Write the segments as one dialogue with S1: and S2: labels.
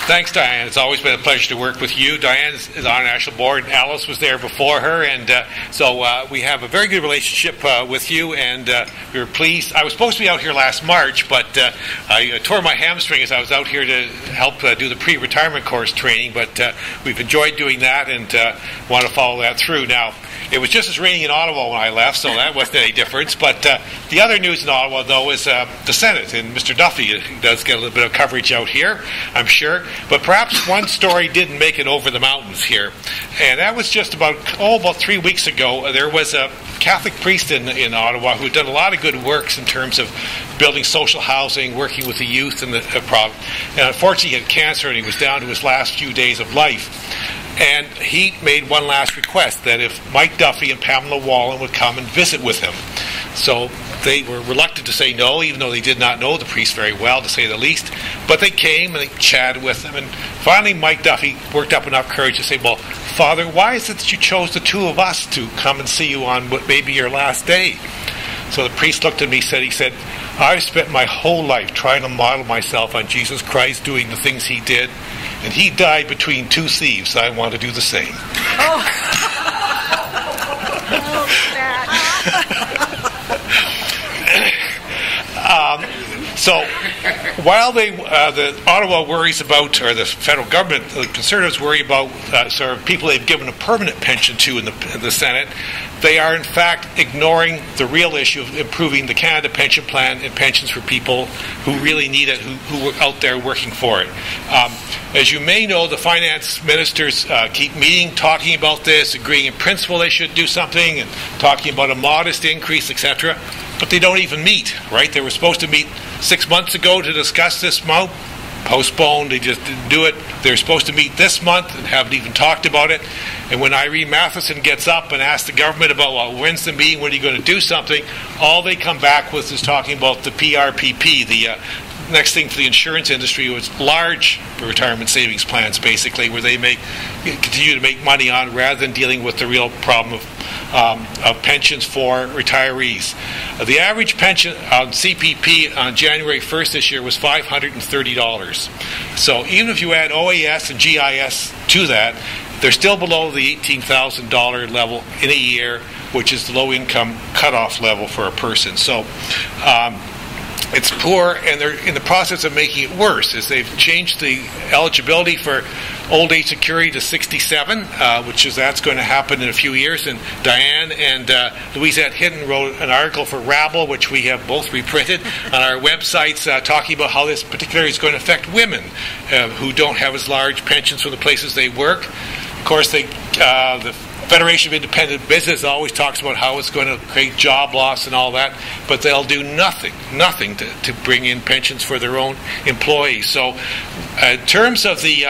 S1: Thanks, Diane. It's always been a pleasure to work with you. Diane is on our national board. Alice was there before her, and so we have a very good relationship with you, and we were pleased. I was supposed to be out here last March, but I tore my hamstring as I was out here to help do the pre-retirement course training, but we've enjoyed doing that and want to follow that through. Now, it was just as raining in Ottawa when I left, so that wasn't any difference. But the other news in Ottawa, though, is the Senate, and Mr. Duffy does get a little bit of coverage out here, I'm sure. But perhaps one story didn't make it over the mountains here, and that was just about 3 weeks ago. There was a Catholic priest in Ottawa who had done a lot of good works in terms of building social housing, working with the youth in the province. And unfortunately, he had cancer, and he was down to his last few days of life. And he made one last request, that if Mike Duffy and Pamela Wallen would come and visit with him. So they were reluctant to say no, even though they did not know the priest very well, to say the least. But they came and they chatted with him. And finally, Mike Duffy worked up enough courage to say, well, Father, why is it that you chose the two of us to come and see you on what may be your last day? So the priest looked at me, he said, I've spent my whole life trying to model myself on Jesus Christ doing the things he did. And he died between two thieves. I want to do the same. So while the Ottawa worries about, or the federal government, the Conservatives worry about sort of people they've given a permanent pension to in the Senate, they are in fact ignoring the real issue of improving the Canada Pension Plan and pensions for people who really need it, who are out there working for it. As you may know, the finance ministers keep meeting, talking about this, agreeing in principle they should do something, and talking about a modest increase, etc. But they don't even meet, right? They were supposed to meet 6 months ago to discuss this amount. Postponed, they just didn't do it. They're supposed to meet this month and haven't even talked about it. And when Irene Matheson gets up and asks the government about, well, when's the meeting, when are you going to do something, all they come back with is talking about the PRPP, the next thing for the insurance industry was large retirement savings plans, basically, where they continue to make money on rather than dealing with the real problem of pensions for retirees. The average pension on CPP on January 1st this year was $530. So even if you add OAS and GIS to that, they're still below the $18,000 level in a year, which is the low-income cutoff level for a person. So it's poor, and they're in the process of making it worse as they've changed the eligibility for old age security to 67, that's going to happen in a few years. And Diane and Louisette Hidden wrote an article for Rabble, which we have both reprinted on our websites, talking about how this particularly is going to affect women who don't have as large pensions from the places they work. Of course, the Federation of Independent Business always talks about how it's going to create job loss and all that, but they'll do nothing to bring in pensions for their own employees. So in terms of the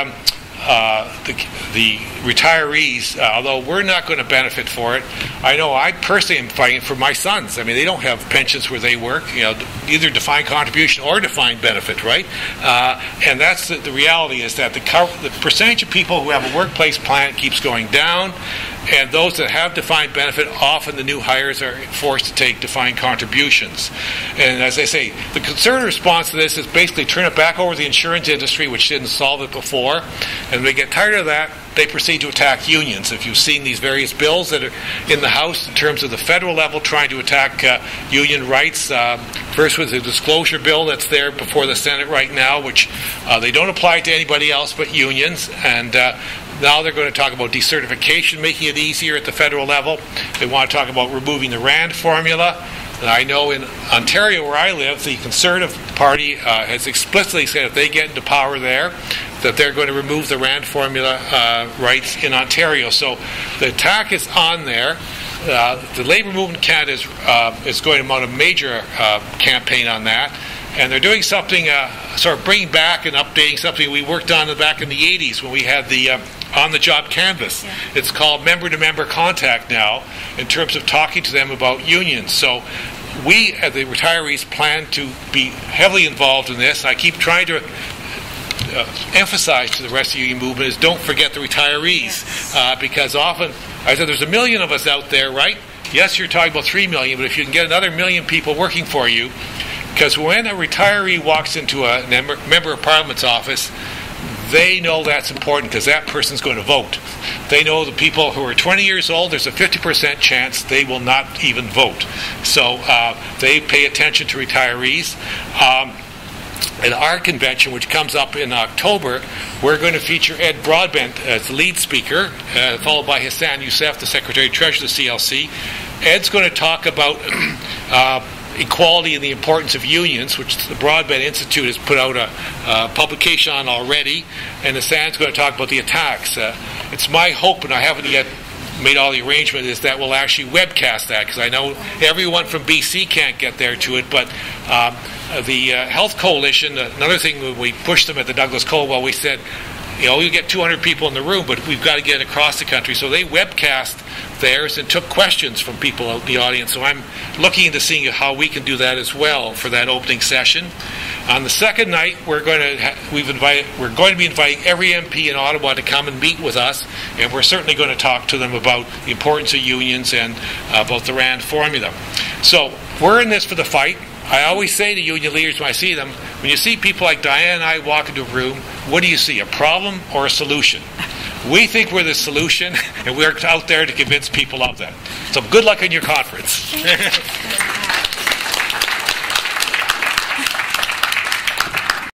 S1: retirees, although we're not going to benefit for it, I know I personally am fighting for my sons. I mean, they don't have pensions where they work, either defined contribution or defined benefit, right? And that's the reality, is that the percentage of people who have a workplace plan keeps going down, and those that have defined benefit, often the new hires are forced to take defined contributions. And as I say, the Conservative response to this is basically turn it back over to the insurance industry, which didn't solve it before. And when they get tired of that, they proceed to attack unions. If you've seen these various bills that are in the House in terms of the federal level trying to attack union rights, first was the disclosure bill that's there before the Senate right now, which they don't apply to anybody else but unions. And now they're going to talk about decertification, making it easier at the federal level. They want to talk about removing the RAND formula. And I know in Ontario, where I live, the Conservative Party has explicitly said if they get into power there, that they're going to remove the RAND formula rights in Ontario. So the attack is on there. The Labour Movement in Canada is going to mount a major campaign on that. And they're doing something, sort of bringing back and updating something we worked on back in the 80s when we had the on-the-job canvas. Yeah. It's called member-to-member contact now, in terms of talking to them about unions. So we, as the retirees, plan to be heavily involved in this. I keep trying to emphasize to the rest of the union movement is don't forget the retirees, because often, I said, there's 1 million of us out there, right? Yes, you're talking about 3 million, but if you can get another 1 million people working for you, because when a retiree walks into a member of Parliament's office, they know that's important because that person's going to vote. They know the people who are 20 years old, there's a 50% chance they will not even vote. So they pay attention to retirees. At our convention, which comes up in October, we're going to feature Ed Broadbent as the lead speaker, followed by Hassan Youssef, the Secretary-Treasurer of the CLC. Ed's going to talk about equality and the importance of unions, which the Broadbent Institute has put out a publication on already, and Hassan's going to talk about the attacks. It's my hope, and I haven't yet made all the arrangement, is that we'll actually webcast that, because I know everyone from BC can't get there to it, but the Health Coalition, another thing, when we pushed them at the Douglas Colwell, we said, you get 200 people in the room, but we've got to get it across the country. So they webcast theirs and took questions from people out in the audience. So I'm looking into seeing how we can do that as well for that opening session. On the second night, we're going to be inviting every MP in Ottawa to come and meet with us, and we're certainly going to talk to them about the importance of unions and about the RAND formula. So we're in this for the fight. I always say to union leaders when I see them, when you see people like Diane and I walk into a room, what do you see, a problem or a solution? We think we're the solution, and we're out there to convince people of that. So good luck in your conference.